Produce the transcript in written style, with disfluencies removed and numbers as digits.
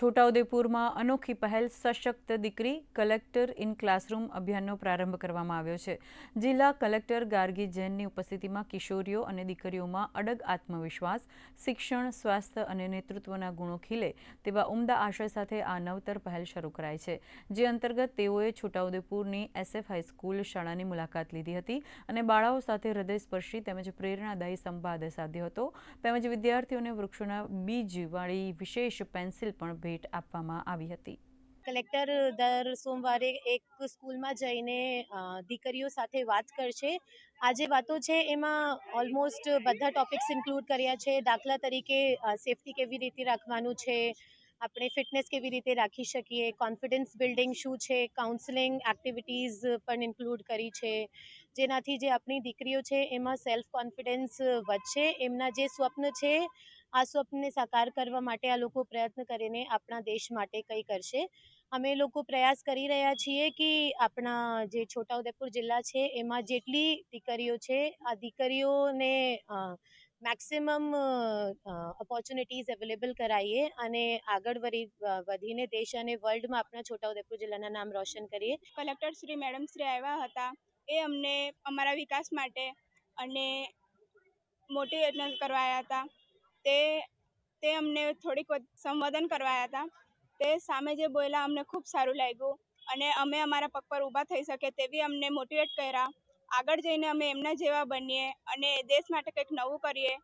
છોટાઉદેપુરમાં અનોખી પહેલ સશક્ત દીકરી કલેક્ટર ઇન ક્લાસરૂમ અભિયાનનો પ્રારંભ કરવામાં આવ્યો છે। જિલ્લા કલેક્ટર ગાર્ગી જૈનની ઉપસ્થિતિમાં કિશોરીઓ અને દીકરીઓમાં અડગ આત્મવિશ્વાસ, શિક્ષણ, સ્વાસ્થ્ય અને નેતૃત્વના ગુણો ખીલે તેવા ઉમદા આશય સાથે આ નવતર પહેલ શરૂ કરાઈ છે, જે અંતર્ગત તેઓએ છોટાઉદેપુરની SF હાઈસ્કૂલ શાળાની મુલાકાત લીધી હતી અને બાળાઓ સાથે હૃદયસ્પર્શી તેમજ પ્રેરણાદાયી સંવાદ સાધ્યો હતો। તેમજ વિદ્યાર્થીઓને વૃક્ષોના બીજવાળી વિશેષ પેન્સિલ પણ भेट આપવામાં આવી હતી। કલેક્ટર દર સોમવારે એક સ્કૂલમાં જઈને દીકરીઓ સાથે વાત કરશે। આ જે વાતો છે એમાં ઓલમોસ્ટ બધા ટોપિક્સ ઇન્ક્લુડ કર્યા છે। દાખલા તરીકે સેફટી કેવી રીતે રાખવાનું છે, આપણે ફિટનેસ કેવી રીતે રાખી શકીએ, કોન્ફિડન્સ બિલ્ડિંગ શું છે, કાઉન્સેલિંગ એક્ટિવિટીઝ પણ ઇન્ક્લુડ કરી છે, જેનાથી જે આપણી દીકરીઓ છે એમાં સેલ્ફ કોન્ફિડન્સ વધશે। એમના જે સ્વપ્ન છે આ સ્વપ્નને સાકાર કરવા માટે આ લોકો પ્રયત્ન કરીને આપણા દેશ માટે કંઈ કરશે। અમે લોકો પ્રયાસ કરી રહ્યા છીએ કે આપણા જે છોટાઉદેપુર જિલ્લા છે એમાં જેટલી દીકરીઓ છે આ દીકરીઓને મેક્સિમમ ઓપોર્ચ્યુનિટીઝ અવેલેબલ કરાવીએ અને આગળ વધીને દેશ અને વર્લ્ડમાં આપણા છોટાઉદેપુર જિલ્લાના નામ રોશન કરીએ। કલેક્ટર શ્રી મેડમ શ્રી આવ્યા હતા, એ અમને અમારા વિકાસ માટે અને મોટિવેશન કરવાયા હતા। તે અમને થોડીક સંબોધન કરવાયા હતા। તે સામે જે બોલ્યા અમને ખૂબ સારું લાગ્યું અને અમે અમારા પગ પર ઊભા થઈ શકે તેવી અમને મોટિવેટ કર્યા। આગળ જઈને અમે એમના જેવા બનીએ અને દેશ માટે કંઈક નવું કરીએ।